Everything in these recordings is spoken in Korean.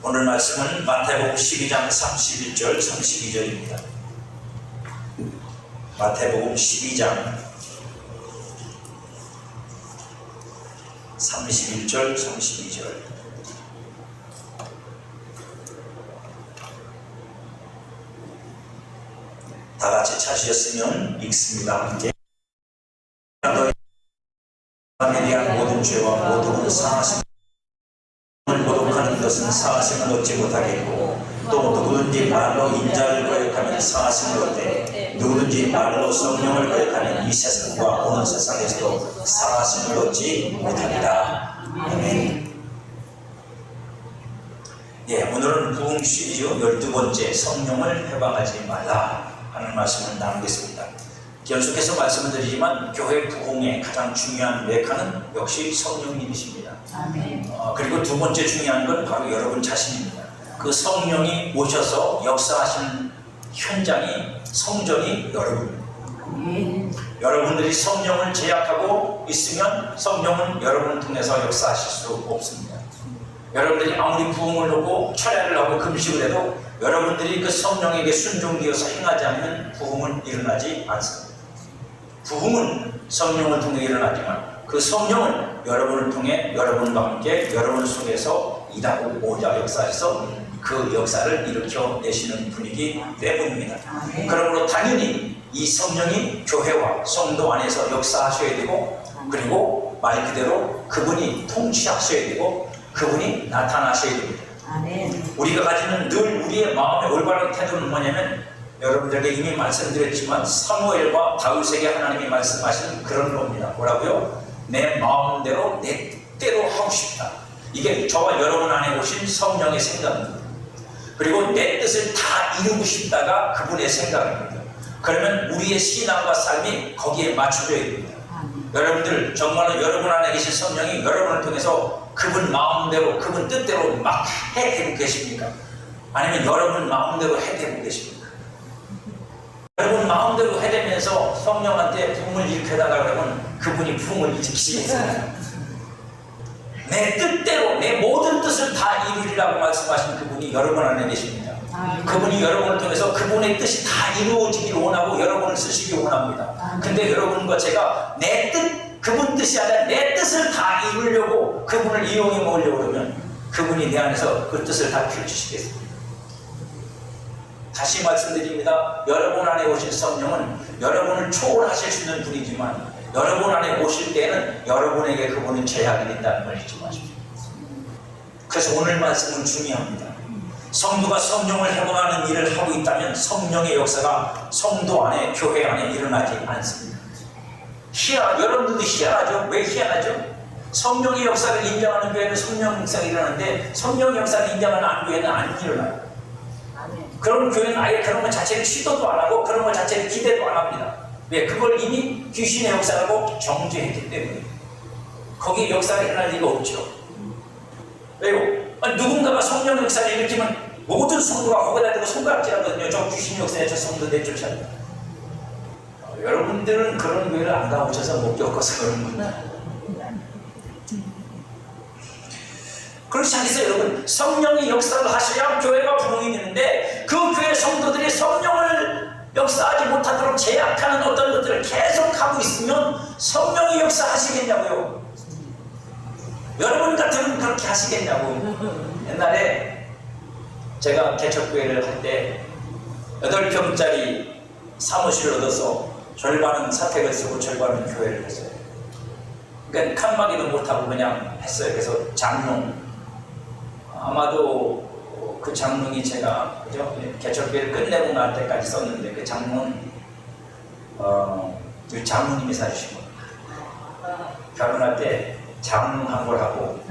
오늘 말씀은 마태복음 12장 31절 32절입니다. 마태복음 12장 31절 32절. 다 같이 찾으셨으면 읽습니다. 함께. 너에 대한 모든 죄와 모든 상하심을 모독하는 것은 상하심을 얻지 못하겠고, 또 누구든지 말로 인자를 거역하면 상하심을 얻되 누구든지 말로 성령을 거역하면 이 세상과 오는 세상에서도 상하심을 얻지 못하리라. 아멘. 예, 오늘은 부흥 시리즈 12번째 성령을 해방하지 말라 하는 말씀을 나누겠습니다. 계속해서 말씀을 드리지만 교회 부흥의 가장 중요한 메카는 역시 성령님이십니다. 그리고 두 번째 중요한 건 바로 여러분 자신입니다. 그 성령이 오셔서 역사하시는 현장이, 성전이 여러분입니다. 여러분들이 성령을 제약하고 있으면 성령은 여러분을 통해서 역사하실 수 없습니다. 여러분들이 아무리 부흥을 하고 철야를 하고 금식을 해도 여러분들이 그 성령에게 순종되어서 행하지 않으면 부흥은 일어나지 않습니다. 부흥은 성령을 통해 일어나지만 그 성령은 여러분을 통해 여러분과 함께 여러분 속에서 일하고 오자 역사에서 그 역사를 일으켜내시는 분이기 때문입니다. 그러므로 당연히 이 성령이 교회와 성도 안에서 역사하셔야 되고, 그리고 말 그대로 그분이 통치하셔야 되고 그분이 나타나셔야 됩니다. 우리가 가지는 늘 우리의 마음의 올바른 태도는 뭐냐면, 여러분들에게 이미 말씀드렸지만 사무엘과 다윗에게 하나님이 말씀하시는 그런 겁니다. 뭐라고요? 내 마음대로 내 뜻대로 하고 싶다. 이게 저와 여러분 안에 오신 성령의 생각입니다. 그리고 내 뜻을 다 이루고 싶다가 그분의 생각입니다. 그러면 우리의 신앙과 삶이 거기에 맞춰져야 됩니다. 여러분들 정말로 여러분 안에 계신 성령이 여러분을 통해서 그분 마음대로 그분 뜻대로 막 해대고 계십니까? 아니면 여러분 마음대로 해대고 계십니까? 여러분 마음대로 해대면서 성령한테 부흥을 일으켜달라고 하면 그분이 부흥을 일으키시겠습니다. 내 뜻대로 내 모든 뜻을 다 이루리라고 말씀하신 그분이 여러분 안에 계십니다. 그분이 여러분을 통해서 그분의 뜻이 다 이루어지기를 원하고 여러분을 쓰시기 원합니다. 근데 여러분과 제가 내 뜻, 그분 뜻이 아니라 내 뜻을 다 이루려고 그분을 이용해 먹으려고 그러면 그분이 내 안에서 그 뜻을 다 펼치시겠습니다. 다시 말씀드립니다. 여러분 안에 오신 성령은 여러분을 초월하실 수 있는 분이지만 여러분 안에 오실 때는 여러분에게 그분은 제약이 된다는 걸 잊지 마십시오. 그래서 오늘 말씀은 중요합니다. 성도가 성령을 해방하는 일을 하고 있다면 성령의 역사가 성도 안에, 교회 안에 일어나지 않습니다. 여러분들도 희한하죠? 왜 희한하죠? 성령의 역사를 인정하는 교회는 성령 역사가 일어나는데 성령의 역사를 인정하는 안 교회는 안 일어나요. 그런 교회는 아예 그런 것 자체를 시도도 안 하고 그런 것 자체를 기대도 안 합니다. 왜? 그걸 이미 귀신의 역사라고 정죄했기 때문에. 거기에 역사가 일어날 리가 없죠. 왜요? 누군가가 성령 역사를 일으키면 모든 성도가 거기다 대고 손가락질하거든요. 저 귀신 역사에 저 성도 내쫓아야. 여러분들은 그런 교회를 안 가보셔서 못 겪어서 그런 겁니다. 그렇지 않겠어요, 여러분? 성령이 역사를 하셔야 교회가 부흥이 되는데 그 교회 성도들이 성령을 역사하지 못하도록 제약하는 어떤 것들을 계속하고 있으면 성령이 역사하시겠냐고요? 여러분 같으면 그렇게 하시겠냐고. 옛날에 제가 개척교회를 할 때 8평짜리 사무실을 얻어서 절반은 사택을 쓰고 절반은 교회를 했어요. 그러니까 칸막이도 못하고 그냥 했어요. 그래서 장롱, 아마도 그 장롱이 제가 그죠? 개척교회를 끝내고 날 때까지 썼는데 그 장롱은 그 장로님이 사주신 겁니다. 결혼할 때 장롱 한 걸 하고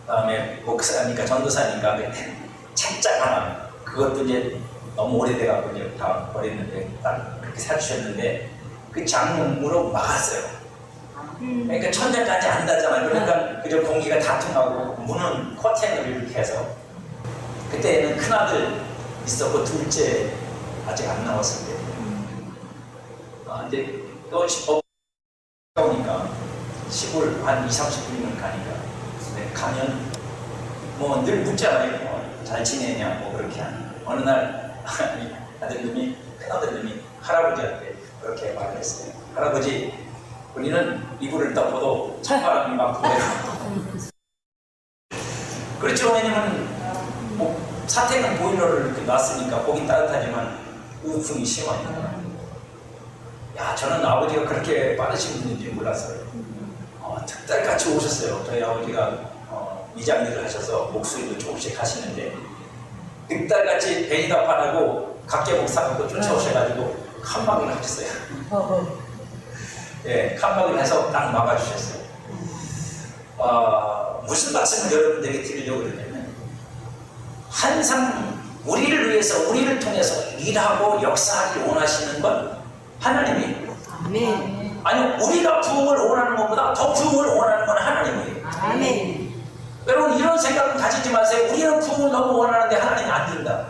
그다음에 목사니까 전도사니까 책장 하나, 그것도 이제 너무 오래돼가지고 이제 다 버렸는데 딱 그렇게 사주셨는데 그 장롱으로 막았어요. 그러니까 천장까지 안 닿잖아요. 그러니까 그저 공기가 다 통하고 문은 커튼을 이렇게 해서. 그때는 큰아들 있었고 둘째 아직 안 나왔을 때. 이제 또 오니까 시골 한 20, 30분이면 가니까. 가면 뭐 늘 묻잖아요. 잘 지내냐 뭐 그렇게 하는 어느 날 아들님이 큰아들님이 할아버지한테 그렇게 말을 했어요. 할아버지, 우리는 이불을 덮어도 찬바람이 막 불어요. 그렇죠. 왜냐면 뭐 사태는 보일러를 이렇게 놨으니까 보기 따뜻하지만 우풍이 심하니까. 야, 저는 아버지가 그렇게 빠르신 분인지 몰랐어요. 특달같이 오셨어요. 저희 아버지가 이장 일을 하셔서 목소리도 조금씩 하시는데 늑달같이 베니다 바라고 각계목 사갖고 쫓아오셔가지고 칸막이를 하셨어요. 예, 칸막이를 해서 딱 막아주셨어요. 무슨 말씀을 여러분들에게 드리려고 그러냐면 항상 우리를 위해서 우리를 통해서 일하고 역사하기 원하시는 건 하나님이에요. 아멘. 아니, 우리가 부흥을 원하는 것보다 더 부흥을 원하는 건 하나님이에요. 아멘. 여러분, 이런 생각은 가지지 마세요. 우리는 부흥을 너무 원하는데 하나님이 안 된다.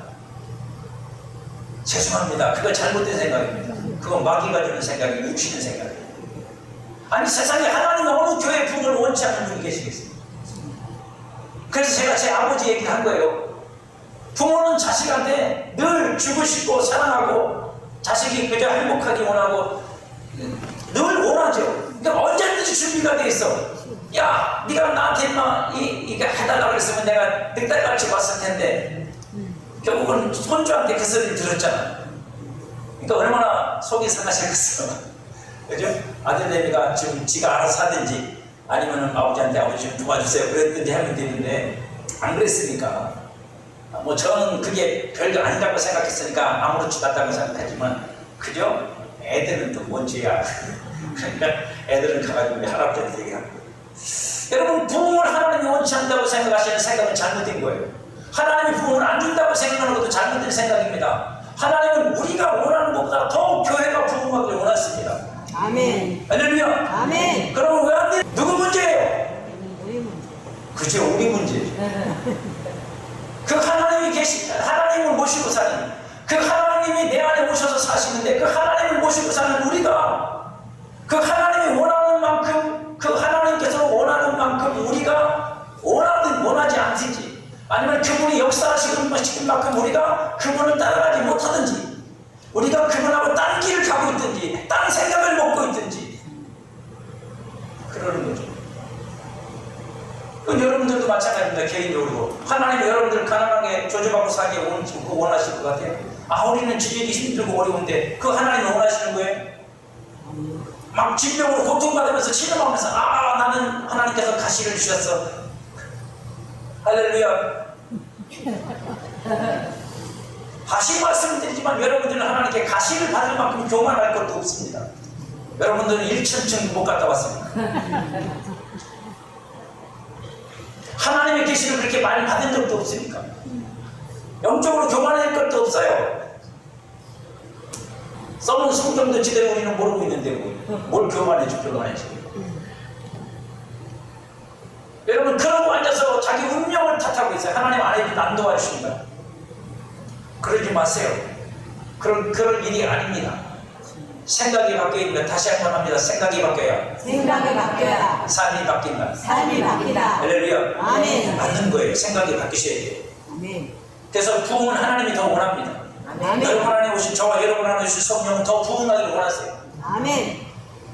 죄송합니다. 그건 잘못된 생각입니다. 그건 마귀가 주는 생각이 육신의 생각이에요. 아니, 세상에 하나님이 어느 교회 부흥을 원치 않는 분이 계시겠어요? 그래서 제가 제 아버지 얘기한 거예요. 부모는 자식한테 늘 주고 싶고 사랑하고 자식이 그저 행복하기 원하고 늘 원하죠. 그러니까 언제든지 준비가 돼 있어. 야, 네가 나한테 이거 해달라고 그랬으면 내가 늑달같이 왔을 텐데 결국은 손주한테 그 소리를 들었잖아. 그러니까 얼마나 속이 상하셨겠어. 그죠? 아들내미가 지금 지가 알아서 하든지 아니면 아버지한테 아버지 좀 도와주세요 그랬든지 하면 되는데 안 그랬으니까 뭐 저는 그게 별거 아니라고 생각했으니까 아무렇지도 않다고 생각하지만 그죠? 애들은 또 뭔 죄야. 그러니까 애들은 가가지고 우리 할아버지한테 얘기하고 여러분, 부흥을 하나님이 원치 않다고 생각하시는 생각은 잘못된 거예요. 하나님이 부흥을 안 준다고 생각하는 것도 잘못된 생각입니다. 하나님은 우리가 원하는 것보다 더 교회가 부흥하기를 원하십니다. 아멘. 할렐루야. 아멘. 그럼 왜 안 돼? 누구 문제예요? 우리 문제. 그죠, 우리 문제죠. 그 하나님이 하나님을 모시고 사는, 그 하나님이 내 안에 오셔서 사시는데 그 하나님을 모시고 사는 우리가 그 하나님이 원하는 만큼, 그 하나님께서 원하는 만큼 우리가 원하든 원하지 않든지 아니면 그분이 역사하시는 만큼 우리가 그분을 따라가지 못하든지 우리가 그분하고 딴 길을 가고 있든지 딴 생각을 먹고 있든지 그러는 거죠. 그건 여러분들도 마찬가지입니다. 개인적으로 하나님이 여러분들 가난하게 조주받고 살게 원하실 것 같아요. 우리는 지지기 힘들고 어려운데 그 하나님이 원하시는 거예요? 막 질병으로 고통받으면서 신음하면서 나는 하나님께서 가시를 주셨어. 할렐루야. 다시 말씀드리지만 여러분들은 하나님께 가시를 받을 만큼 교만할 것도 없습니다. 여러분들은 1천층 못 갔다 왔습니다. 하나님의 계시를 그렇게 많이 받은 적도 없으니까 영적으로 교만할 것도 없어요. 써놓은 성경도 제대로 우리는 모르고 있는데 뭘 교만해줘. 여러분, 그러고 앉아서 자기 운명을 탓하고 있어요. 하나님 안에도 안 도와주십니다. 그러지 마세요. 그럴 일이 아닙니다. 생각이 바뀌면 다시 한번 합니다. 생각이 바뀌어야 생각이 바뀌어야 삶이 바뀐다. 삶이 바뀌다. 할렐루야. 아멘. 맞는 거예요. 생각이 바뀌셔야 돼요. 아멘. 그래서 부흥은 하나님이 더 원합니다. 아멘. 여러분 안에 오신 저와 여러분 안에 오신 성령은 더 부흥하기를 원하세요. 아멘.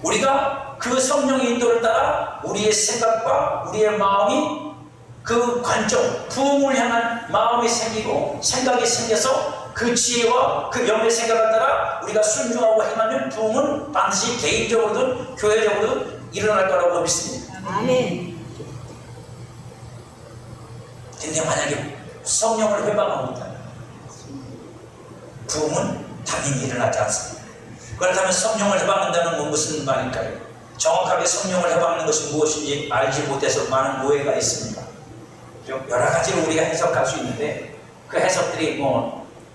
우리가 그 성령의 인도를 따라 우리의 생각과 우리의 마음이 그 관점, 부흥을 향한 마음이 생기고 생각이 생겨서 그 지혜와 그 영의 생각을 따라 우리가 순종하고 행하면 부흥은 반드시 개인적으로든 교회적으로든 일어날 거라고 믿습니다. 아멘. 근데 만약에 성령을 회방하고 있다면 부흥은 당연히 일어나지 않습니다. 그렇다면 성령을 회방한다는 건 무슨 말일까요? 정확하게 성령을 회방하는 것이 무엇인지 알지 못해서 많은 오해가 있습니다. 여러 가지로 우리가 해석할 수 있는데 그 해석들이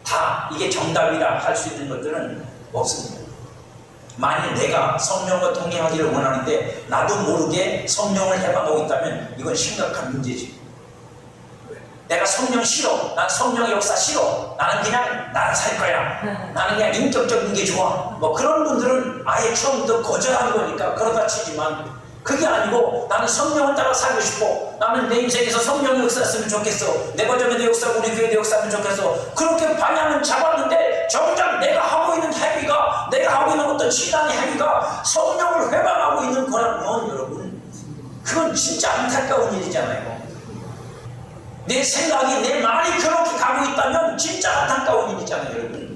다 이게 정답이라 할 수 있는 것들은 없습니다. 만일 내가 성령과 동행하기를 원하는데 나도 모르게 성령을 해방하고 있다면 이건 심각한 문제지. 내가 성령 싫어. 난 성령의 역사 싫어. 나는 그냥 나는 살 거야. 나는 그냥 인격적인 게 좋아. 그런 분들은 아예 처음부터 거절하는 거니까 그러다 치지만 그게 아니고 나는 성령을 따라 살고 싶어. 나는 내 인생에서 성령의 역사였으면 좋겠어. 내 가정에도 역사고 우리 교회도 역사하면 좋겠어. 그렇게 방향은 잡았는데 정작 내가 하고 있는 행위가, 내가 하고 있는 어떤 신앙의 행위가 성령을 회방하고 있는 거라면 여러분, 그건 진짜 안타까운 일이잖아요. 내 생각이, 내 말이 그렇게 가고 있다면 진짜 안타까운 일이잖아요, 여러분.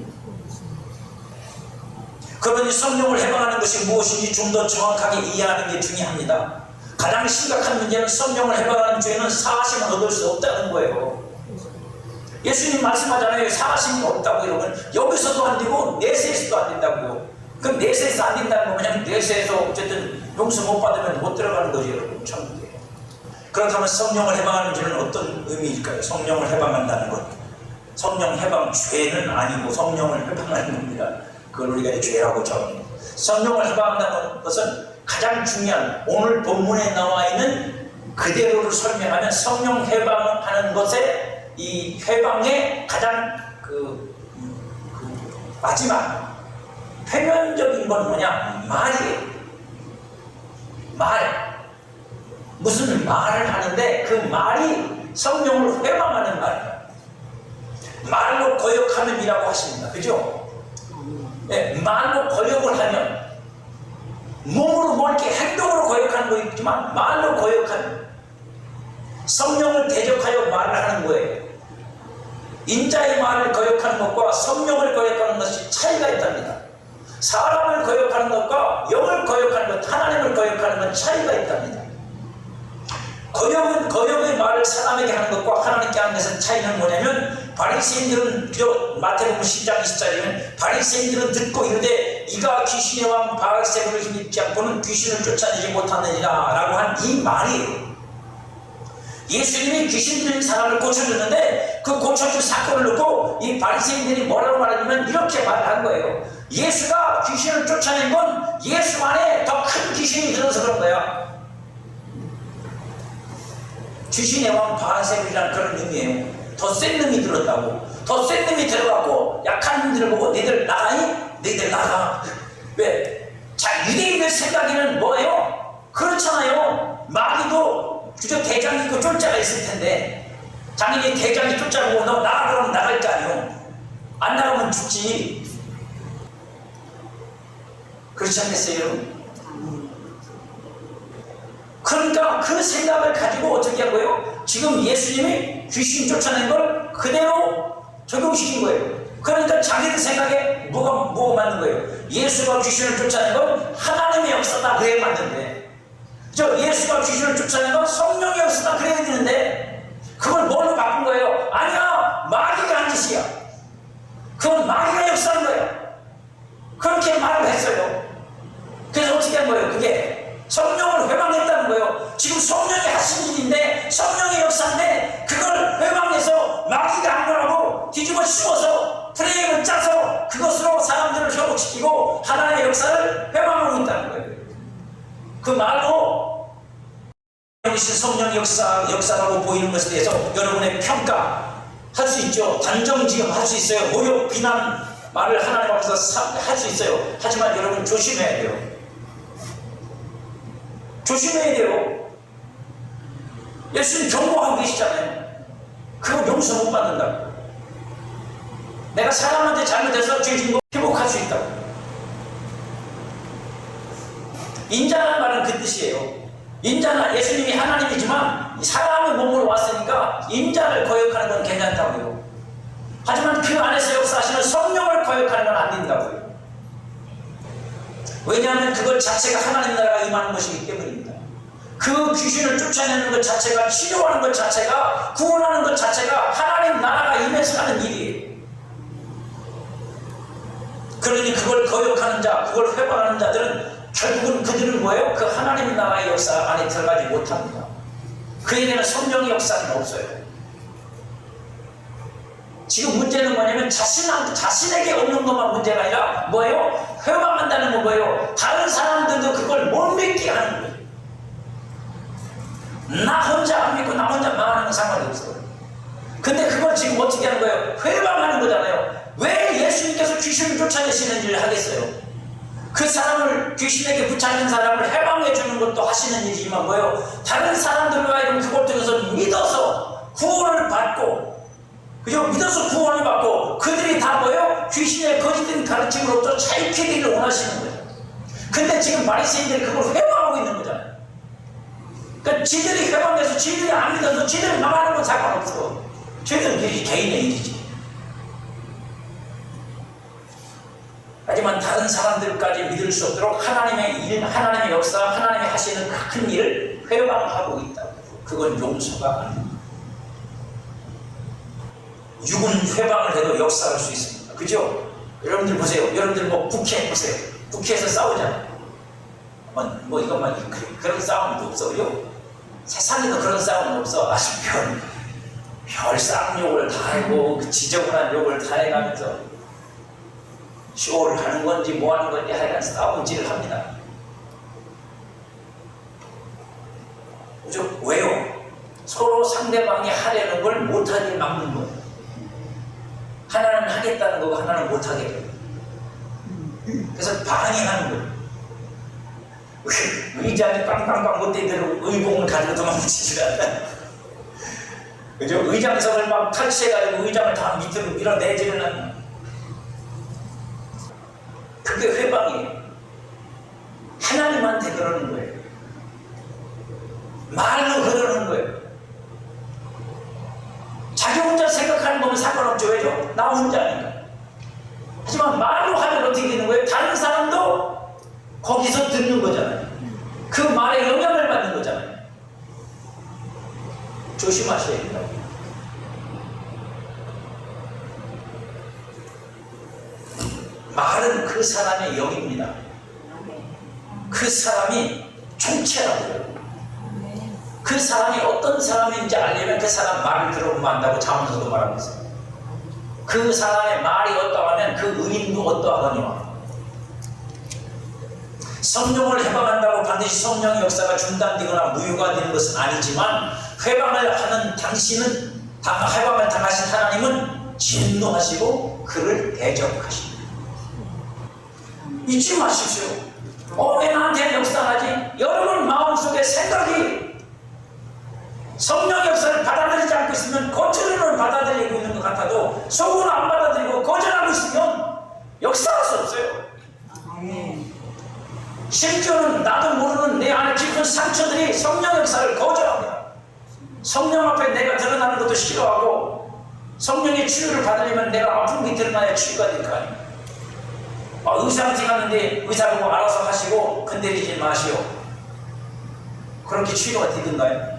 그러니 성령을 해방하는 것이 무엇인지 좀 더 정확하게 이해하는 게 중요합니다. 가장 심각한 문제는 성령을 해방하는 죄는 사하심을 얻을 수 없다는 거예요. 예수님 말씀하잖아요. 사하심이 없다고. 여러분, 여기서도 안 되고 내세에서도 안 된다고요. 그럼 내세에서 안 된다는 거 그냥 내세에서 어쨌든 용서 못 받으면 못 들어가는 거죠, 여러분. 천국에. 그렇다면 성령을 해방하는 죄는 어떤 의미일까요? 성령을 해방한다는 것, 성령 해방, 죄는 아니고 성령을 해방하는 겁니다. 그걸 우리가 죄라고 정합니다. 성령을 해방한다는 것은 가장 중요한, 오늘 본문에 나와 있는 그대로를 설명하면 성령 해방하는 것의 이 해방의 가장 마지막 표면적인 건 뭐냐? 말이에요. 말. 무슨 말을 하는데 그 말이 성령을 회방하는 말이야. 말로 거역함이라고 하십니다. 그죠? 네, 말로 거역을 하면 몸으로 뭐 이렇게 행동으로 거역하는 거 있지만 말로 거역하는, 성령을 대적하여 말을 하는 거예요. 인자의 말을 거역하는 것과 성령을 거역하는 것이 차이가 있답니다. 사람을 거역하는 것과 영을 거역하는 것, 하나님을 거역하는 건 차이가 있답니다. 거역은 거역의 말을 사람에게 하는 것과 하나님께 하는 것은 차이는 뭐냐면, 바리새인들은 마태복음 10장 20절에는 바리새인들은 듣고 이르되 이가 귀신의 왕 바알세불을 힘입지 않고는 귀신을 쫓아내지 못하느니라 라고 한 이 말이에요. 예수님이 귀신 들린 사람을 고쳐줬는데 그 고쳐준 사건을 놓고 이 바리새인들이 뭐라고 말하냐면 이렇게 말한 거예요. 예수가 귀신을 쫓아낸 건 예수 안에 더 큰 귀신이 들어서 그런 거야. 귀신의 왕 바알세불이라는 그런 의미예요. 더 센 놈이 들었다고. 더 센 놈이 들어갔고 약한 놈들을 보고 너희들 나가니? 너희들 나가. 왜? 자, 유대인들 생각에는 뭐예요? 그렇잖아요. 마귀도 그저 대장이 있고 쫄자가 있을 텐데 당연히 대장이 쫄자고 너 나가 그러면 나갈 거 아니요. 안 나가면 죽지. 그렇지 않겠어요? 그러니까 그 생각을 가지고 어떻게 한 거예요? 지금 예수님이 귀신 쫓아낸 걸 그대로 적용시킨 거예요. 그러니까 자기들 생각에 뭐가 맞는 거예요? 예수가 귀신을 쫓아낸 건 하나님의 역사다 그래야 맞는데, 예수가 귀신을 쫓아낸 건 성령의 역사다 그래야 되는데 그걸 뭘로 바꾼 거예요? 아니야, 마귀가 한 짓이야. 그건 마귀가 역사한 거예요. 그렇게 말을 했어요. 그래서 어떻게 한 거예요? 그게 성령을 회방했다는 거예요. 지금 성령이 하신 일인데, 성령의 역사인데 그걸 회방해서 마귀가 한 거라고 뒤집어 씌워서 프레임을 짜서 그것으로 사람들을 현혹시키고 하나님의 역사를 회방하고 있다는 거예요. 그 말로 성령 역사라고 보이는 것에 대해서 여러분의 평가할 수 있죠. 단정지금 할 수 있어요. 모욕, 비난 말을 하나님 앞에서 할 수 있어요. 하지만 여러분 조심해야 돼요. 조심해야 돼요. 예수님 경고하고 계시잖아요. 그거 용서 못 받는다고. 내가 사람한테 잘못해서 죄 진 거 회복할 수 있다고. 인자라는 말은 그 뜻이에요. 인자는 예수님이 하나님이지만 사람의 몸으로 왔으니까 인자를 거역하는 건 괜찮다고요. 하지만 그 안에서 역사하시는 성령을 거역하는 건 안 된다고요. 왜냐하면 그것 자체가 하나님 나라가 임하는 것이기 때문입니다. 그 귀신을 쫓아내는 것 자체가, 치료하는 것 자체가, 구원하는 것 자체가 하나님 나라가 임해서 하는 일이에요. 그러니 그걸 거역하는 자, 그걸 회방하는 자들은 결국은 그들은 뭐예요? 그 하나님 나라의 역사 안에 들어가지 못합니다. 그에게는 성령의 역사는 없어요. 지금 문제는 뭐냐면 자신에게 없는 것만 문제가 아니라 뭐예요? 회방한다는 건 뭐예요? 다른 사람들도 그걸 못 믿게 하는 거예요. 나 혼자 안 믿고 나 혼자 망하는 건 상관이 없어요. 근데 그걸 지금 어떻게 하는 거예요? 회방하는 거잖아요. 왜 예수님께서 귀신을 쫓아내시는 일을 하겠어요? 그 사람을, 귀신에게 붙잡힌 사람을 해방해 주는 것도 하시는 일이지만 뭐예요? 다른 사람들과 하여금 그걸 통해서 믿어서 구원을 받고, 그죠? 믿어서 구원을 받고, 그들이 다 뭐예요? 귀신의 거짓된 가르침으로부터 자유케 되기를 원하시는 거예요. 근데 지금 바리새인들이 그걸 회방하고 있는 거잖아요. 그러니까 지들이 회방돼서 지들이 안 믿어서 지들이 망하는 건 상관없어. 저희들은 일이 개인의 일이지. 하지만 다른 사람들까지 믿을 수 없도록 하나님의 일, 하나님의 역사, 하나님이 하시는 큰 일을 회방하고 있다. 그건 용서가 아닙니다. 육은 회방을 해도 역사할 수 있습니다. 그죠? 여러분들 보세요. 여러분들 뭐 국회 보세요. 국회에서 싸우잖아요. 뭐 이것만 그런 싸움도 없어. 그죠? 세상에도 그런 싸움은 없어. 아주 별 쌍욕을 다 하고 그 지저분한 욕을 다 해가면서 쇼를 하는 건지 뭐 하는 건지 하여간 싸움질을 합니다. 그죠? 왜요? 서로 상대방이 하려는 걸 못하게 막는 거예요. 하나는 하겠다는 거고 하나는 못하게 돼요. 그래서 방해하는 거예요. 의장이 빵빵빵 못대대로 의봉을 가지고 도망치지 않나. 그죠? 의장석을 막 탈취해가지고 의장을 다 밑으로 밀어내지는 않나. 그게 회방이에요. 하나님한테 그러는 거예요. 말로 그러는 거예요. 자기 혼자 생각하는 거면 상관없죠. 왜죠? 나 혼자니까. 하지만 말로 하면 어떻게 되는 거예요? 다른 사람도 거기서 듣는 거잖아요. 그 말에 영향을 받는 거잖아요. 조심하셔야 된다고. 말은 그 사람의 영입니다. 그 사람이 총체라고 해요. 그 사람이 어떤 사람인지 알려면 그 사람 말을 들어보면 안다고 자문서도 말하고 있어요. 그 사람의 말이 어떠하면 그 의인도 어떠하거니와. 성령을 해방한다고 반드시 성령의 역사가 중단되거나 무효가 되는 것은 아니지만, 해방을 하는 당신은, 해방을 당하신 하나님은 진노하시고 그를 대적하십니다. 잊지 마십시오. 왜 나한테 역사하지? 여러분 마음속에 생각이 성령의 역사를 받아들이지 않고 있으면, 겉으로는 받아들이고 있는 것 같아도 속으로 안 받아들이고 거절하고 있으면 역사할 수 없어요. 심지어는 나도 모르는 내 안에 깊은 상처들이 성령 역사를 거절합니다. 성령 앞에 내가 드러나는 것도 싫어하고, 성령의 치유를 받으려면 내가 아픈 게 드러나야 치유가 될 거 아닙니까? 의사한테 갔는데 의사 보고 알아서 하시고 건드리지 마시오. 그렇게 치료가 되던가요?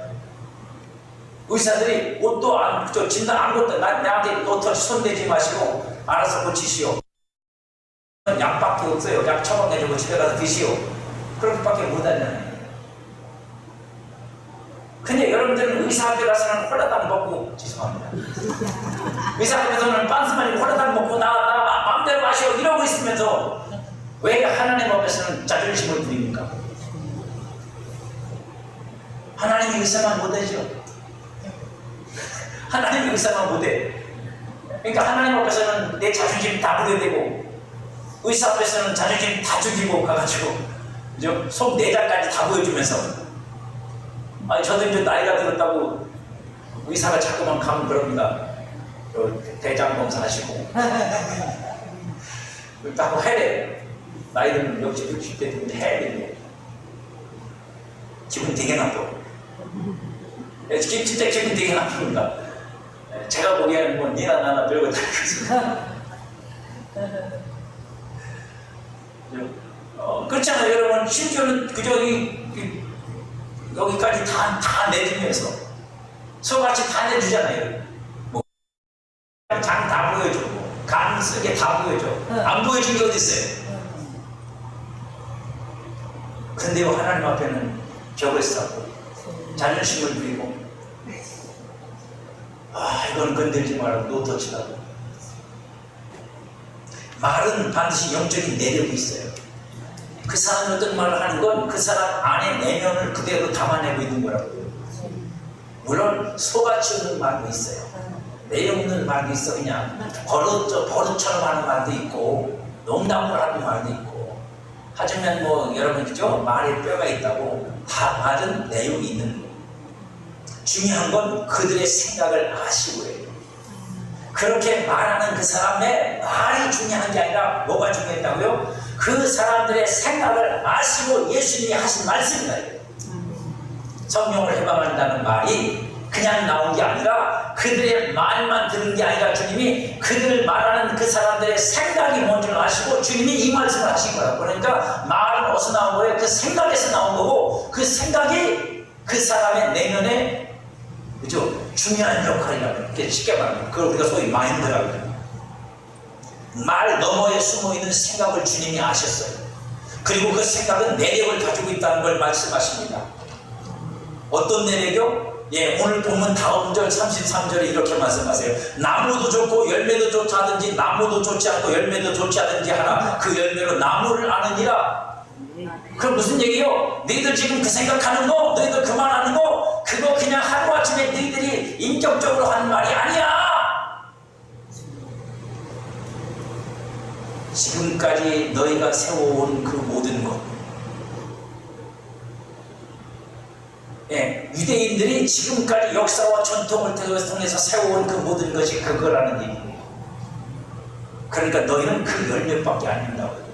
의사들이 옷도 진단 아무것도 나한테 옷을 손대지 마시고 알아서 고치시오. 약밖에 없어요. 약 처방해주고 집에 가서 드시오. 그렇게밖에 못하잖아요. 근데 여러분들은 의사 앞에 가서는 홀라당 먹고, 죄송합니다. 의사 앞에서는 빤스만 입고 홀라당 먹고 나 마음대로 마시오 이러고 있으면서 왜 하나님 앞에서는 자존심을 부립니까? 하나님의 의사만 못하죠. 하나님의 의사만 못해. 그러니까 하나님 앞에서는 내 자존심 다 부려대고, 의사 앞에서는 자존심 다 죽이고 가가지고, 그죠? 속 내장까지 다 보여주면서. 저도 이제 나이가 들었다고 의사가 자꾸만 가면 그럽니다. 대장 검사하시고. 딱 해야 돼. 나이는 역시 60대 되면 해야 되는데. 기분 되게 나빠. 진짜 기분 되게 나쁩니다. 제가 보기에는 뭐 니나 나나 별거 다 그렇잖아요. 여러분, 심지어는 그저 여기까지 다 내주면서 서같이 다 내주잖아요. 뭐 장 다 보여주고 간 쓰게 다 보여줘. 안 보여준 게 어디 있어요? 근데요, 하나님 앞에는 벽을 쌓고 자존심을 부리고, 이건 건들지 말라고 노터치라고. 말은 반드시 영적인 내력이 있어요. 그 사람이 어떤 말을 하는 건 그 사람 안에 내면을 그대로 담아내고 있는 거라고요. 물론 속아치 없는 말도 있어요. 내용 있는 말도 있어. 그냥 버릇처럼 하는 말도 있고, 농담을 하는 말도 있고. 하지만 뭐 여러분 그죠? 말에 뼈가 있다고 다 맞은 내용이 있는 거예요. 중요한 건 그들의 생각을 아시고 해요. 그렇게 말하는 그 사람의 말이 중요한 게 아니라 뭐가 중요했다고요? 그 사람들의 생각을 아시고 예수님이 하신 말씀이다. 성령을 해방한다는 말이 그냥 나온 게 아니라 그들의 말만 들은 게 아니라 주님이 그들 말하는 그 사람들의 생각이 뭔지를 아시고 주님이 이 말씀을 하신 거예요. 그러니까 말은 어디서 나온 거예요? 그 생각에서 나온 거고 그 생각이 그 사람의 내면에 그죠? 중요한 역할이라고 이렇게 쉽게 말하면 그걸 우리가 소위 마인드라고 해요. 말 너머에 숨어있는 생각을 주님이 아셨어요. 그리고 그 생각은 내력을 가지고 있다는 걸 말씀하십니다. 어떤 내력이요? 예, 오늘 보면 다음 절 33절에 이렇게 말씀하세요. 나무도 좋고 열매도 좋지 않든지 나무도 좋지 않고 열매도 좋지 않든지 하나 그 열매로 나무를 아느니라. 그럼 무슨 얘기요? 너희들 지금 그 생각하는 거, 너희들 그만하는 거, 그거 그냥 하루아침에 너희들이 인격적으로 하는 말이 아니야. 지금까지 너희가 세워온 그 모든 것, 예, 유대인들이 지금까지 역사와 전통을 통해서 세워온 그 모든 것이 그거라는 얘기예요. 그러니까 너희는 그 열매밖에 안 된다고요.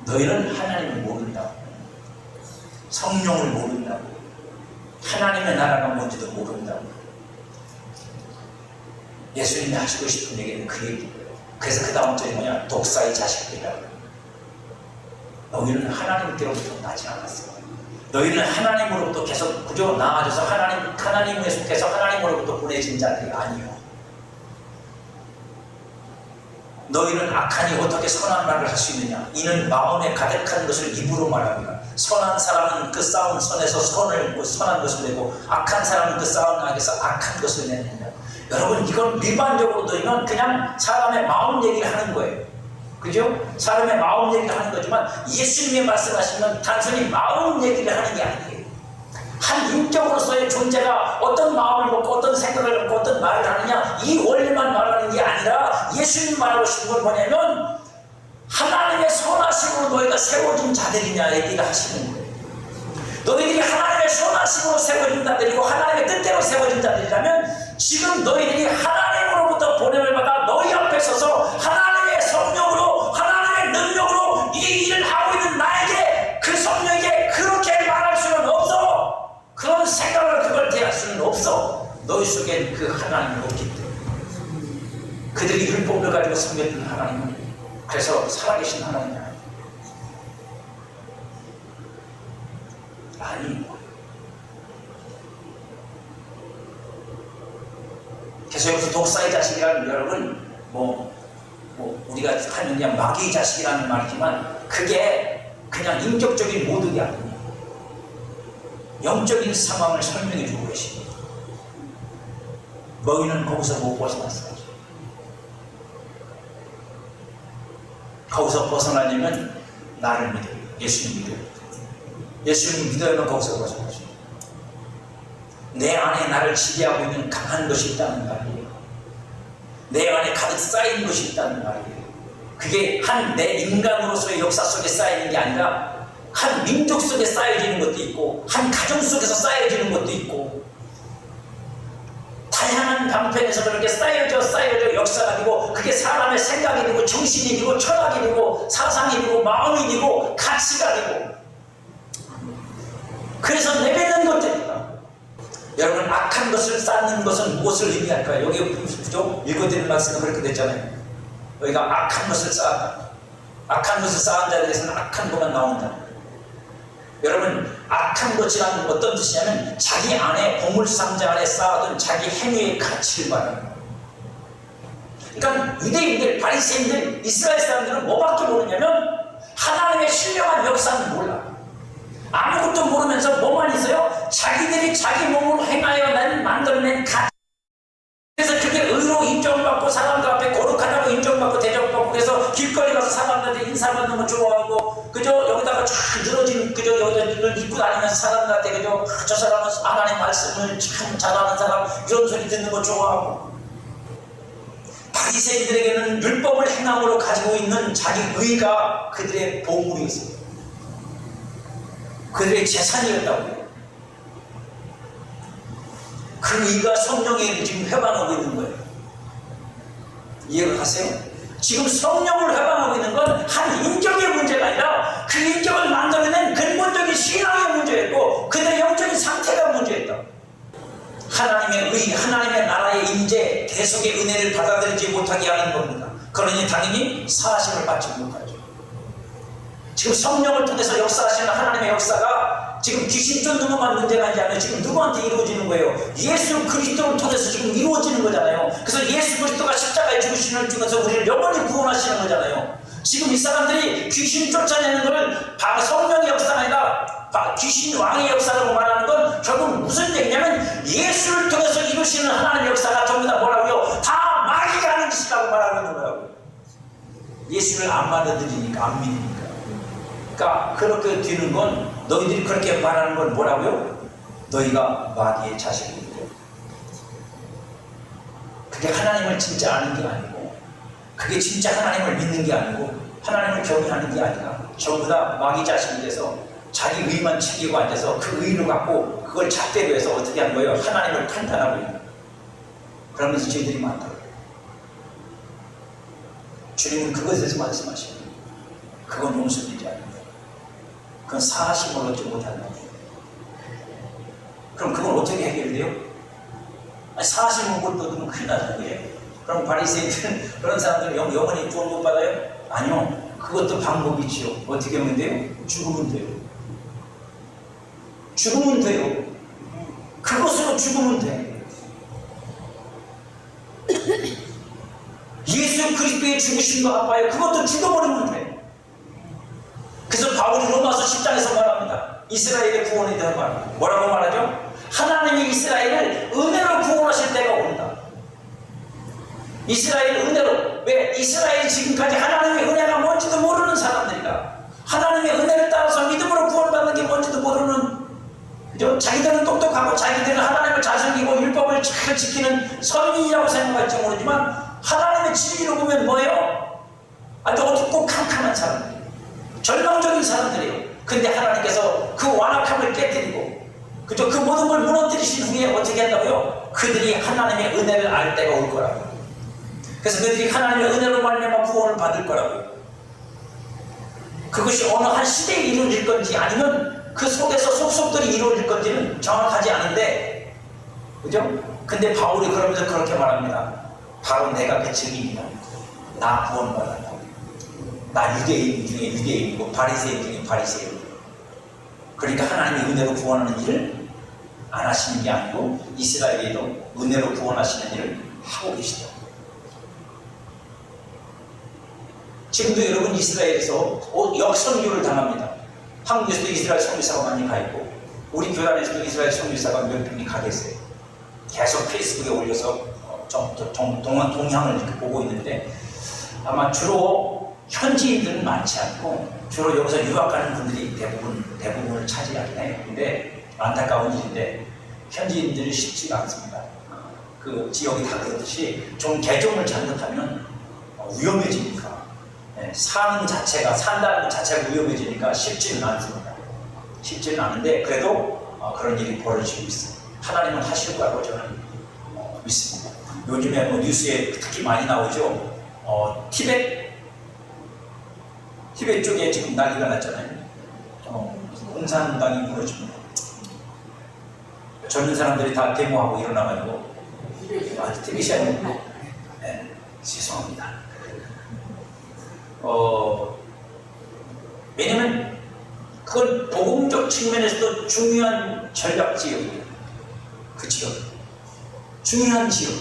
너희는 하나님을 모른다고, 성령을 모른다고, 하나님의 나라가 뭔지도 모른다고. 예수님이 하시고 싶은 얘기는 그 얘기예요. 그래서 그 다음 절이 뭐냐? 독사의 자식들이라고. 너희는 하나님께로부터 나지 않았어. 너희는 하나님으로부터 계속 그저 나아져서 하나님에 속해서 하나님으로부터 보내진 자들이 아니요. 너희는 악하니 어떻게 선한 말을 할 수 있느냐? 이는 마음에 가득한 것을 입으로 말합니다. 선한 사람은 그 쌓은 선에서 선한 것을 내고 악한 사람은 그 쌓은 악에서 악한 것을 내느니라. 여러분 이건 일반적으로 너희는 그냥 사람의 마음 얘기를 하는 거예요. 그죠? 사람의 마음 얘기를 하는 거지만 예수님이 말씀하시면 단순히 마음 얘기를 하는 게 아니에요. 한 인격으로서의 존재가 어떤 마음을 먹고 어떤 생각을 먹고 어떤 말을 하느냐 이 원리만 말하는 게 아니라 예수님 말하고 싶은 건 뭐냐면 하나님의 선하심으로 너희가 세워진 자들이냐 얘기를 하시는 거예요. 너희들이 하나님의 선하심으로 세워진 자들이고 하나님의 뜻대로 세워진 자들이라면 지금 너희들이 하나님으로부터 보냄을 받아 너희 앞에 서서 하나님의 성령으로 하나님의 능력으로 이 일을 하고 있는 나에게 그 성령에게 그렇게 말할 수는 없어. 그런 생각을 그걸 대할 수는 없어. 너희 속엔 그 하나님이 없기 때문에. 그들이 율법을 가지고 섬겼던 하나님은 그래서 살아계신 하나님이 아니. 그래서 여기서 독사의 자식이라는 여러분 우리가 하는 그냥 마귀의 자식이라는 말이지만 그게 그냥 인격적인 모독이 아니에요. 영적인 상황을 설명해 주고 계십니다. 너희는 거기서 못 벗어났어요. 거기서 벗어나려면 나를 믿어요. 예수님 믿어요. 예수님 믿어야만 거기서 벗어나죠. 내 안에 나를 지배하고 있는 강한 것이 있다는 말이에요. 내 안에 가득 쌓인 것이 있다는 말이에요. 그게 한 내 인간으로서의 역사 속에 쌓이는 게 아니라 한 민족 속에 쌓여지는 것도 있고 한 가정 속에서 쌓여지는 것도 있고 다양한 방편에서 그렇게 쌓여져 역사가 되고 그게 사람의 생각이 되고 정신이 되고 철학이 되고 사상이 되고 마음이 되고 가치가 되고 그래서 내뱉는 것들이다. 여러분 악한 것을 쌓는 것은 무엇을 의미할까요? 여기 그죠? 읽어드리는 말씀은 그렇게 됐잖아요. 여기가 악한 것을 쌓았다. 악한 것을 쌓은 자들에서는 악한 것만 나온다. 여러분 악한 것이라는 어떤 뜻이냐면 자기 안에 보물상자 안에 쌓아둔 자기 행위의 가치를 말하는 거예요. 그러니까 유대인들, 바리새인들, 이스라엘 사람들은 뭐밖에 모르냐면 하나님의 신령한 역사는 몰라. 아무것도 모르면서 뭐만 있어요? 자기들이 자기 몸으로 행하여 만들어낸 가치. 그래서 그게 의로 인정받고 사람들 앞에 거룩하다고 인정받고 대접받고 그래서 길거리 가서 사람들한테 인사받는 거 좋아하고 그저 여기다가 쫙 늘어진 그저 여기다 입고 다니면서 사람들한테 그저 저 사람은 하나님 말씀을 참 잘하는 사람 이런 소리 듣는 거 좋아하고 바리새인들에게는 율법을 행함으로 가지고 있는 자기 의가 그들의 보물이었어요. 그들의 재산이었다고요. 그 의가 성령에 지금 해방하고 있는 거예요. 이해가 가세요? 지금 성령을 해방하고 있는 건 한 인격의 문제가 아니라 그 인격을 만들어낸 근본적인 신앙의 문제였고 그들의 영적인 상태가 문제였다. 하나님의 의, 하나님의 나라의 임재, 계속의 은혜를 받아들이지 못하게 하는 겁니다. 그러니 당연히 사하심을 받지 못하죠. 지금 성령을 통해서 역사하시는 하나님의 역사가 지금 귀신 쫓는 것만 문제가 아니라 지금 누구한테 이루어지는 거예요? 예수 그리스도를 통해서 지금 이루어지는 거잖아요. 그래서 예수 그리스도가 십자가에 죽으시는 중에서 우리를 영원히 구원하시는 거잖아요. 지금 이 사람들이 귀신 쫓아내는 것을 성령의 역사가 아니라 귀신 왕의 역사라고 말하는 건 결국 무슨 얘기냐면 예수를 통해서 이루시는 하나님의 역사가 전부 다 뭐라고요? 다 마귀가 하는 짓이라고 말하고 있는 거라고요. 예수를 안 받아들이니까, 안 믿으니까. 그러니까 그렇게 되는 건 너희들이 그렇게 말하는 건 뭐라고요? 너희가 마귀의 자식이고 그게 하나님을 진짜 아는 게 아니고 그게 진짜 하나님을 믿는 게 아니고 하나님을 경외하는 게 아니라 전부 다 마귀 자식이 돼서 자기 의만 챙기고 앉아서 그 의를 갖고 그걸 잣대로 해서 어떻게 하는 거예요? 하나님을 판단하고 있는 거예요. 그러면서 저희들이 많다고요. 주님은 그것에 대해서 말씀하시는 거예요. 그건 용서되지 않는 거예요. 그건 사하심을 얻지 못하는 거예요. 그럼 그건 어떻게 해결돼요? 사하심을 못 얻으면 큰일 나는 거예요. 그럼 바리새인들은 그런 사람들은 영원히 구원 못 받아요? 아니요. 그것도 방법이 있지요. 어떻게 하면 돼요? 죽으면 돼요. 죽으면 돼요. 그것으로 죽으면 돼. 예수 그리스도의 죽으심과 아파요. 그것도 죽어버리면 돼. 그래서 바울이 로마서 10장에서 말합니다. 이스라엘의 구원에 대한 말. 뭐라고 말하죠? 하나님이 이스라엘을 은혜로 구원하실 때가 온다. 이스라엘 은혜로. 왜? 이스라엘이 지금까지 하나님의 은혜가 뭔지도 모르는 사람들이다. 하나님의 은혜를 따라서 믿음으로 구원받는 게 뭔지도 모르는, 그죠? 자기들은 똑똑하고 자기들은 하나님을 잘 섬기고 율법을 잘 지키는 선민이라고 생각할지 모르지만 하나님의 진리로 보면 뭐예요? 아주 어둡고 캄캄한 사람들, 절망적인 사람들이에요. 근데 하나님께서 그 완악함을 깨뜨리고, 그죠? 그 모든 걸 무너뜨리신 후에 어떻게 한다고요? 그들이 하나님의 은혜를 알 때가 올 거라고요. 그래서 그들이 하나님의 은혜로 말미암아 구원을 받을 거라고요. 그것이 어느 한 시대에 이루어질 건지 아니면 그 속에서 속속들이 이루어질 건지는 정확하지 않은데, 그죠? 근데 바울이 그러면서 그렇게 말합니다. 바로 내가 그 증인이다. 나 구원받았다. 나 유대인 중에 유대인이고 바리새인 중에 바리새인. 그러니까 하나님의 은혜로 구원하는 일을 안 하시는 게 아니고 이스라엘에도 은혜로 구원하시는 일을 하고 계시다. 지금도 여러분 이스라엘에서 역선교를 당합니다. 한국에서도 이스라엘 선교사가 많이 가 있고 우리 교단에서도 이스라엘 선교사가 몇 명이 가 계세요. 계속 페이스북에 올려서 동향을 이렇게 보고 있는데 아마 주로 현지인들은 많지 않고 주로 여기서 유학하는 분들이 대부분을 차지하긴 해요. 근데 안타까운 일인데 현지인들이 쉽지가 않습니다. 그 지역이 다 그렇듯이 좀 개종을 잘못하면 위험해지니까, 산다는 것 자체가 위험해지니까 쉽지는 않습니다. 쉽지는 않은데 그래도 그런 일이 벌어지고 있어요. 하나님은 하실 거라고 저는 믿습니다. 요즘에 뭐 뉴스에 특히 많이 나오죠. 티벳 쪽에 지금 난리가 났잖아요. 공산당이 무너집니다. 젊은 사람들이 다 데모하고 일어나가지고 티벳이 아니고 죄송합니다. 왜냐면 그건 복음적 측면에서도 중요한 전략 지역이에요. 그 지역 중요한 지역,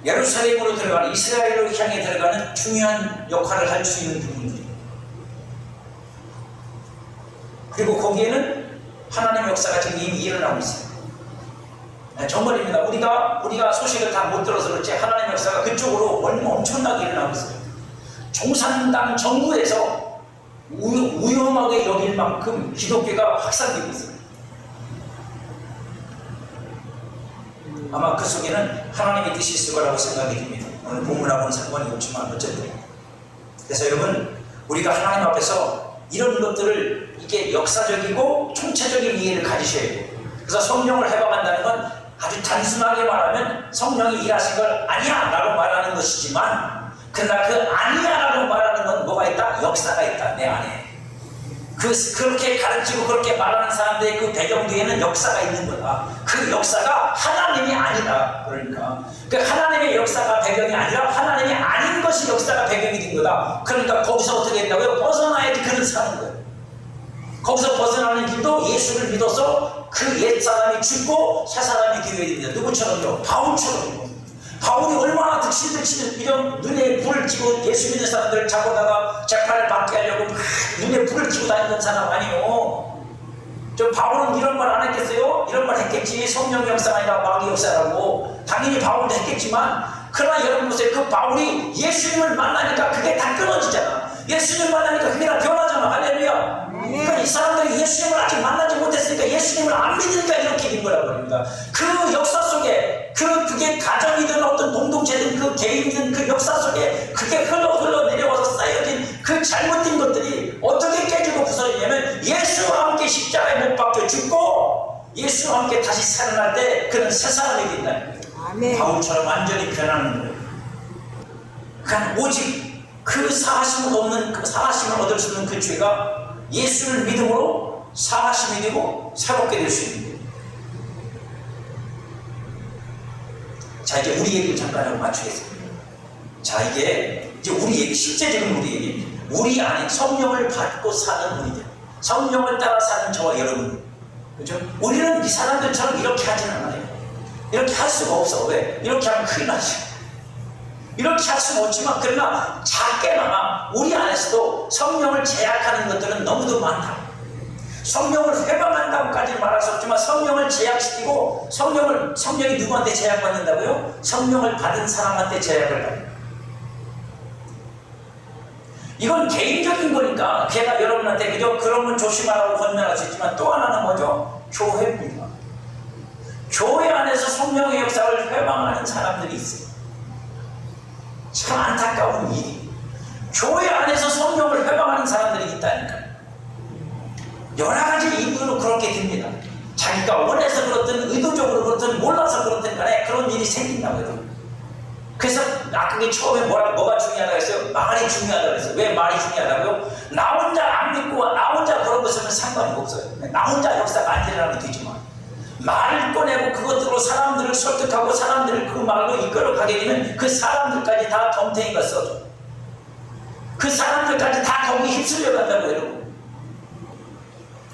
예루살렘으로 들어가는, 이스라엘로 향해 들어가는 중요한 역할을 할 수 있는 부분들이에요. 그리고 거기에는 하나님의 역사가 지금 이미 일어나고 있어요. 정말입니다. 우리가 소식을 다 못 들어서 그렇지 하나님의 역사가 그쪽으로 엄청나게 일어나고 있어요. 종산당 정부에서 위험하게 여길 만큼 기독교가 확산되고 있어요. 아마 그 속에는 하나님의 뜻이 있을 거라고 생각이 듭니다. 오늘 본문하고는 상관이 없지만 어쨌든. 그래서 여러분, 우리가 하나님 앞에서 이런 것들을 이게 역사적이고 총체적인 이해를 가지셔야 돼요. 그래서 성령을 해방한다는 건 아주 단순하게 말하면 성령이 일하신 걸 아니야 라고 말하는 것이지만, 그러나 그 아니야 라고 말하는 건 뭐가 있다? 역사가 있다, 내 안에. 그렇게 가르치고 그렇게 말하는 사람들의 그 배경 뒤에는 역사가 있는 거다. 그 역사가 하나님이 아니다. 그러니까 그 하나님의 역사가 배경이 아니라 하나님이 아닌 것이 역사가 배경이 된 거다. 그러니까 거기서 어떻게 했다고요? 벗어나야지 그는 사는 거예요. 거기서 벗어나는 길도 예수를 믿어서 그 옛사람이 죽고 새사람이 되어야 됩니다. 누구처럼요? 바울처럼요. 바울이 얼마나 득실득실 이런 눈에 불을 켜고 예수 믿는 사람들을 잡아다가 재판을 받게 하려고 막 눈에 불을 켜고 다니던 사람 아니에요. 저 바울은 이런 말 안 했겠어요? 이런 말 했겠지. 성령 역사가 아니라 마귀 역사라고. 당연히 바울도 했겠지만, 그러나 여러분 보세요. 그 바울이 예수님을 만나니까 그게 다 끊어지잖아. 예수님을 만나니까 그게 다 변하잖아. 할렐루야. 그러니까 이 사람들이 예수님을 아직 만나지 못했으니까 예수님을 안 믿으니까 이렇게 된 거라고 합니다. 그 역사 속에 그게 가정이든 어떤 공동체든 그 개인이든 그 역사 속에 그게 흘러 내려와서 쌓여진 그 잘못된 것들이 어떻게 깨지고 부서지냐면, 예수와 함께 십자가에 못 박혀 죽고 예수와 함께 다시 살아날 때 그는 새 사람이 된다는 거예요. 아멘. 바울처럼 완전히 변하는 거예요. 그러니까 오직 그 사하심을 얻을 수 있는 그 죄가 예수를 믿음으로 사하심이 되고 새롭게 될 수 있는 거예요. 자, 이제 우리 얘기를 잠깐 하고 마치겠습니다. 자, 이게 이제 우리 얘기, 실제적인 우리 얘기. 우리 안에 성령을 받고 사는 우리들, 성령을 따라 사는 저와 여러분, 그죠? 우리는 이 사람들처럼 이렇게 하지는 않아요. 이렇게 할 수가 없어. 왜? 이렇게 하면 큰일 나지. 이렇게 할 수는 없지만, 그러나 작게나마 우리 안에서도 성령을 제약하는 것들은 너무도 많다. 성령을 회방한다고까지는 말할 수 없지만, 성령을 제약시키고, 성령이 누구한테 제약받는다고요? 성령을 받은 사람한테 제약을 받는다. 이건 개인적인 거니까 걔가 여러분한테 그저 그러면 조심하라고 권면할 수 있지만, 또 하나는 뭐죠? 교회입니다. 교회 안에서 성령의 역사를 회방하는 사람들이 있어요. 참 안타까운 일이, 교회 안에서 성령을 회방하는 사람들이 있다니까요. 여러 가지 이유로 그렇게 됩니다. 자기가 원해서 그렇든 의도적으로 그렇든 몰라서 그렇든 간에 그런 일이 생긴다고요. 그래서 그게 처음에 뭐가 중요하다고 했어요? 말이 중요하다고 했어요. 왜 말이 중요하다고요? 나 혼자 안 믿고 나 혼자 그런 것은 상관이 없어요. 나 혼자 역사가 안 일어나면 되지만, 말을 꺼내고 그것들로 사람들을 설득하고 사람들을 그 말로 이끌어가게 되면 그 사람들까지 다 덤탱이가 써져. 그 사람들까지 다 거기 휩쓸려 간다고 여러분.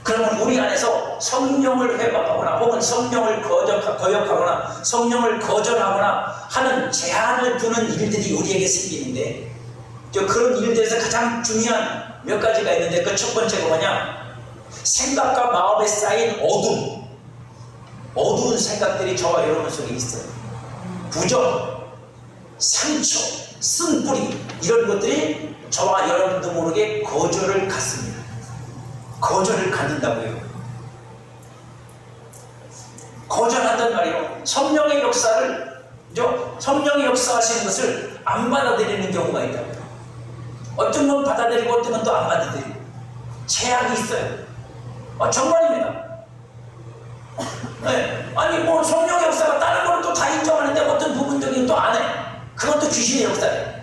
그러면 우리 안에서 성령을 회방하거나 혹은 성령을 거역하거나 성령을 거절하거나 하는 제한을 두는 일들이 우리에게 생기는데, 그런 일들에서 가장 중요한 몇 가지가 있는데, 그 첫 번째가 뭐냐? 생각과 마음에 쌓인 어두운 생각들이 저와 여러분 속에 있어요. 부정, 상처, 쓴뿌리, 이런 것들이 저와 여러분도 모르게 거절을 갖습니다. 거절을 갖는다고요. 거절한단 말이에요. 성령의 역사하시는 것을 안 받아들이는 경우가 있다고요. 어떤 건 받아들이고 어떤 건 또 안 받아들이고, 제약이 있어요. 정말입니다. 네. 아니 뭐 성령의 역사가 다른 거는 또 다 인정하는데 어떤 부분적인 또 안 해. 그것도 귀신의 역사예요.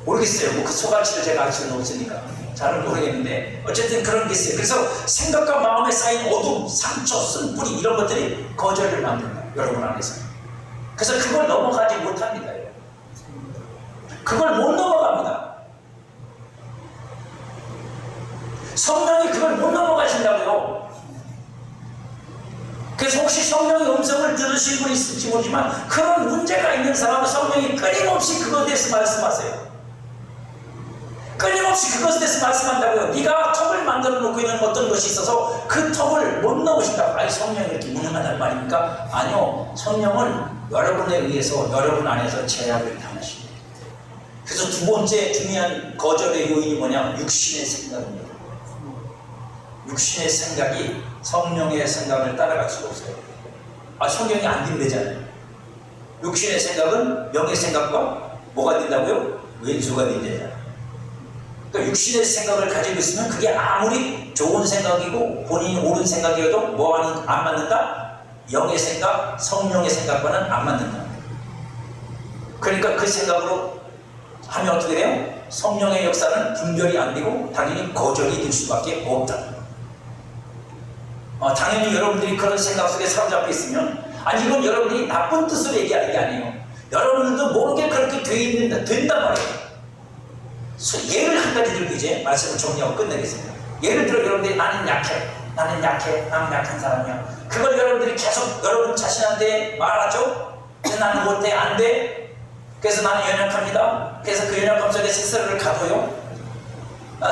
모르겠어요. 뭐 그 소갈치를 제가 알 수는 없으니까 잘은 모르겠는데, 어쨌든 그런 게 있어요. 그래서 생각과 마음에 쌓인 어둠, 상처, 쓴뿌리, 이런 것들이 거절을 만든다, 여러분 안에서. 그래서 그걸 넘어가지 못합니다. 그걸 못 넘어갑니다. 성령이 그걸 못 넘어가신다고요. 그래서 혹시 성령의 음성을 들으신 분이 있을지 모르지만, 그런 문제가 있는 사람은 성령이 끊임없이 그것에 대해서 말씀하세요. 끊임없이 그것에 대해서 말씀한다고요. 네가 턱을 만들어 놓고 있는 어떤 것이 있어서 그 턱을 못 넘으신다고. 아니, 성령이 이렇게 무능하단 말입니까? 아니요. 성령은 여러분에 의해서 여러분 안에서 제약을 당하십니다. 그래서 두 번째 중요한 거절의 요인이 뭐냐? 육신의 생각입니다. 육신의 생각이 성령의 생각을 따라갈 수가 없어요. 성령이 안 된대잖아요. 육신의 생각은 영의 생각과 뭐가 된다고요? 왼수가 된대요. 그러니까 육신의 생각을 가지고 있으면 그게 아무리 좋은 생각이고 본인이 옳은 생각이어도 안 맞는다? 영의 생각, 성령의 생각과는 안 맞는다. 그러니까 그 생각으로 하면 어떻게 돼요? 성령의 역사는 분별이 안 되고 당연히 거절이 될 수밖에 없다. 당연히 여러분들이 그런 생각 속에 사로잡혀 있으면, 아니 이건 여러분들이 나쁜 뜻으로 얘기하는 게 아니에요. 여러분들도 모르게 그렇게 된단 말이에요. 예를 한 가지 들고 이제 말씀을 정리하고 끝내겠습니다. 예를 들어 여러분들이 나는 약해, 나는 약한 사람이야. 그걸 여러분들이 계속 여러분 자신한테 말하죠. 나는 못해, 안 돼. 그래서 나는 연약합니다. 그래서 그 연약함 속에 스스로를 가둬요.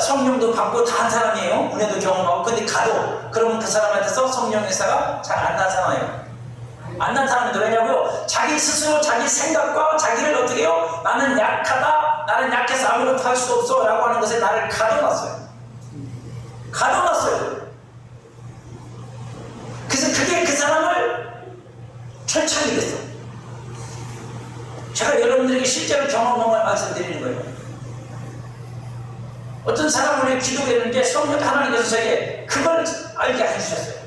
성령도 받고 다 한 사람이에요. 은혜도 경험하고. 근데 가도 그러면 그 사람한테서 성령 역사가 잘 안 나타나요. 안 나타나는데 왜냐고요? 자기 스스로 자기 생각과 자기를 어떻게 해요? 나는 약하다, 나는 약해서 아무것도 할 수 없어 라고 하는 것에 나를 가둬놨어요. 그래서 그게 그 사람을 철창이 됐어. 제가 여러분들에게 실제로 경험한 걸 말씀드리는 거예요. 어떤 사람을 기도했는데 성령 하나님께서 저에게 그걸 알게 해주셨어요.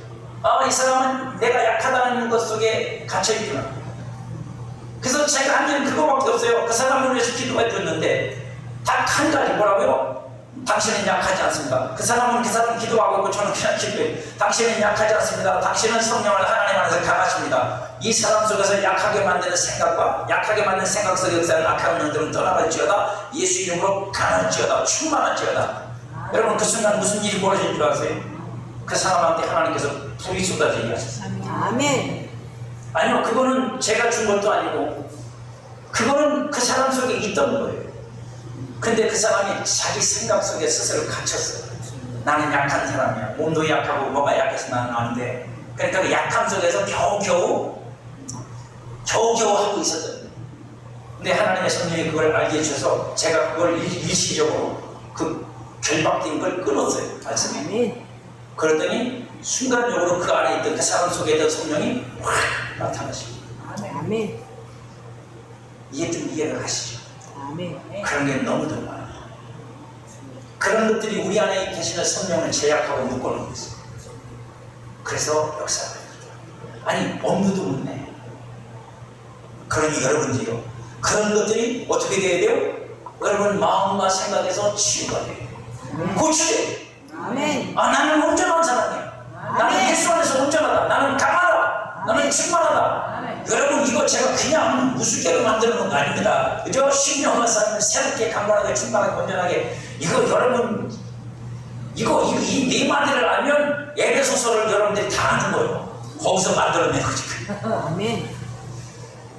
이 사람은 내가 약하다는 것 속에 갇혀있구나. 그래서 제가 한 일은 그거밖에 없어요. 그 사람을 위해서 기도해 줬는데 딱 한 가지 뭐라고요? 당신은 약하지 않습니다. 그 사람은 기도하고 있고 저는 그냥 기도해요. 당신은 약하지 않습니다. 당신은 성령을 하나님 안에서 강하십니다. 이 사람 속에서 약하게 만드는 생각과 약하게 만드는 생각 속의 역사를 악한 영들은 떠나갈지어다. 예수 이름으로 강할지어다. 충만할지어다. 여러분 그 순간 무슨 일이 벌어질 줄 아세요? 그 사람한테 하나님께서 불이 쏟아지게 하셨어요. 아멘. 아니요, 그거는 제가 준 것도 아니고 그거는 그 사람 속에 있던 거예요. 근데 그 사람이 자기 생각 속에 스스로 갇혔어요. 나는 약한 사람이야. 몸도 약하고 뭐가 약해서 나는 안 돼. 그러니까 그 약함 속에서 겨우겨우 하고 있었던 거예요. 근데 하나님의 성령이 그걸 알게 해주셔서 제가 그걸 일시적으로 그 결박된 걸 끊었어요. 말씀에. 그랬더니 순간적으로 그 안에 있던 그 사람 속에 있던 성령이 확 나타나십니다. 아멘. 이게 좀 이해가 가시죠? 아멘. 그런 게 너무도 많아요. 그런 것들이 우리 안에 계시는 성령을 제약하고 묶어놓고 있어요. 그래서 역사가 됩니다. 아니 엄두도 못 내. 그러니 여러분들이요, 그런 것들이 어떻게 돼야 돼요? 여러분 마음과 생각에서 치유가 돼요. 고쳐야 돼요. 아멘. 나는 온전한 사람이야. 나는 예수 안에서 온전하다. 나는 강하다. 나는 충만하다. 여러분 이거 제가 그냥 우습게로 만드는 건 아닙니다. 그저 신령한 사람을 새롭게 강건하게 충만하게 온전하게, 이거 여러분 이 네 마디를 알면 에베소서를 여러분들이 다 아는 거예요. 거기서 만들어낸 거지. 아멘.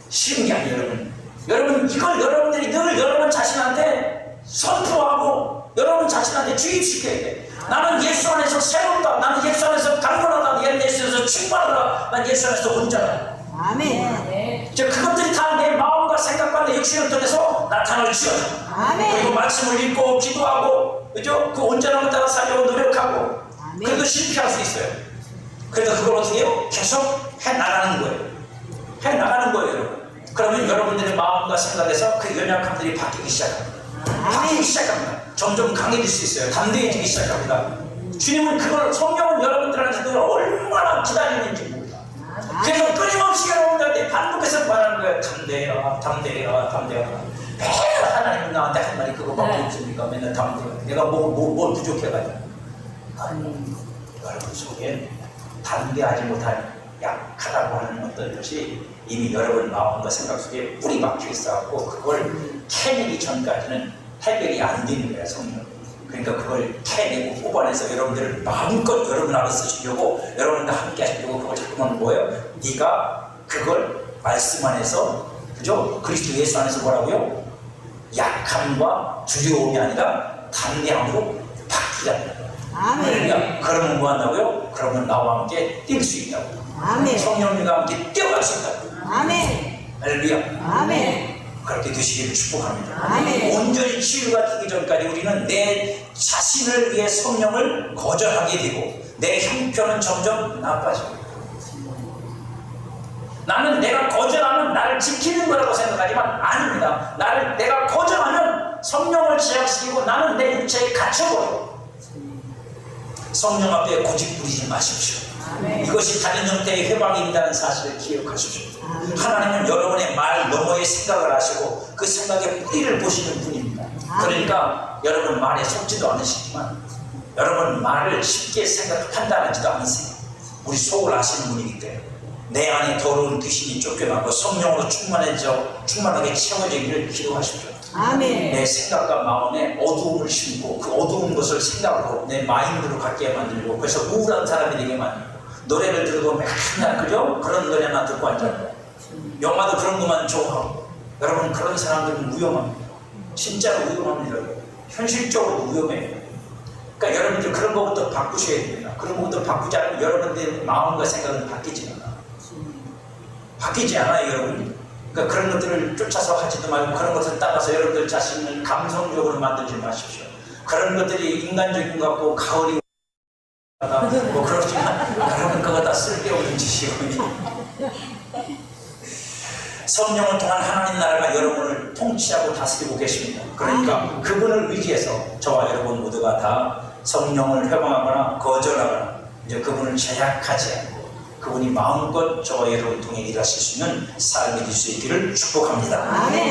쉬운 게 아니에요. 여러분 이걸 여러분들이 늘 여러분 자신한테 선포하고 여러분 자신한테 주입시켜야 돼. 나는 예수 안에서 새롭다. 나는 예수 안에서 강건하다. 나는 예수 안에서 충만하다. 나는 예수 안에서 온전하다. 아멘. 그것들이 다 내 마음과 생각과 내 육신을 통해서 나타날지어다. 아멘. 그리고 말씀을 읽고 기도하고, 그죠? 그 온전함을 따라 살려고 노력하고, 아멘. 그래도 실패할 수 있어요. 그래도 그걸 어떻게 해요? 계속 해나가는 거예요. 여러분. 그러면 여러분들의 마음과 생각에서 그 연약함들이 바뀌기 시작합니다. 점점 강해질 수 있어요. 담대해지기 시작합니다. 주님은 그걸, 성령은 여러분들한테 그걸 얼마나 기다리는지 모릅니다. 그래서 끊임없이 여러분들한테 반복해서 말하는 거예요. 담대해라. 매일 하나님은 나한테 한 말이 그거밖에 없습니까? 맨날 담대해라. 내가 뭘 부족해가지고. 여러분 속에 담대하지 못한 약하다고 하는 어떤 것이 이미 여러분 마음과 생각 속에 뿌리 박혀 있어갖고 그걸 캐내기 전까지는 해결이 안 되는 거야, 성령. 그러니까 그걸 캐내고 뽑아내서 여러분들을 마음껏 여러분하고 쓰시려고, 여러분과 함께 하시려고 그걸 자꾸만 뭐예요? 네가 그걸 말씀 안에서, 그죠? 그리스도 예수 안에서 뭐라고요? 약함과 두려움이 아니라 담대함으로 바뀌자는 거예요. 아멘. 그러니까 그러면 뭐 한다고요? 그러면 나와 함께 뛸 수 있다고. 아멘. 성령님과 함께 뛰어갈 수 있다고. 아멘. 할렐루야. 아멘. 그렇게 되시기를 축복합니다. 아멘. 온전히 치유가 되기 전까지 우리는 내 자신을 위해 성령을 거절하게 되고 내 형편은 점점 나빠지고, 나는 내가 거절하면 나를 지키는 거라고 생각하지만 아닙니다. 내가 거절하면 성령을 제약시키고 나는 내 육체에 갇혀버려. 성령 앞에 고집 부리지 마십시오. 이것이 다른 형태의 회방입니다는 사실을 기억하십시오. 하나님은 여러분의 말 너머의 생각을 아시고 그 생각의 뿌리를 보시는 분입니다. 그러니까 여러분 말에 속지도 않으시지만 여러분 말을 쉽게 판단하지도 않으세요. 우리 속을 아시는 분이기 때문에 내 안에 더러운 귀신이 쫓겨나고 성령으로 충만하게 채워지기를 기도하십시오. 아멘. 내 생각과 마음에 어두움을 심고 그 어두운 것을 생각으로 내 마인드로 갖게 만들고 그래서 우울한 사람이 되게 만들고 노래를 들어도 맨날 그죠? 그런 노래나 듣고 앉아요. 영화도 그런 것만 좋아하고 여러분 그런 사람들은 위험합니다. 진짜로 위험합니다. 현실적으로 위험해요. 그러니까 여러분들 그런 것부터 바꾸셔야 됩니다. 그런 것부터 바꾸지 않으면 여러분들의 마음과 생각은 바뀌지 않아요. 여러분. 그러니까 그런 것들을 쫓아서 하지도 말고 그런 것을 따라서 여러분들 자신을 감성적으로 만들지 마십시오. 그런 것들이 인간적인 것 같고 가을이 뭐 그렇지만 여러분 그거 다 쓸데없는 짓이고 성령을 통한 하나님 나라가 여러분을 통치하고 다스리고 계십니다. 그러니까 그분을 의지해서 저와 여러분 모두가 다 성령을 회방하거나 거절하거나 이제 그분을 제약하지 않고 그분이 마음껏 저와 여러분 통해 일하실 수 있는 삶이 될 수 있기를 축복합니다. 아멘.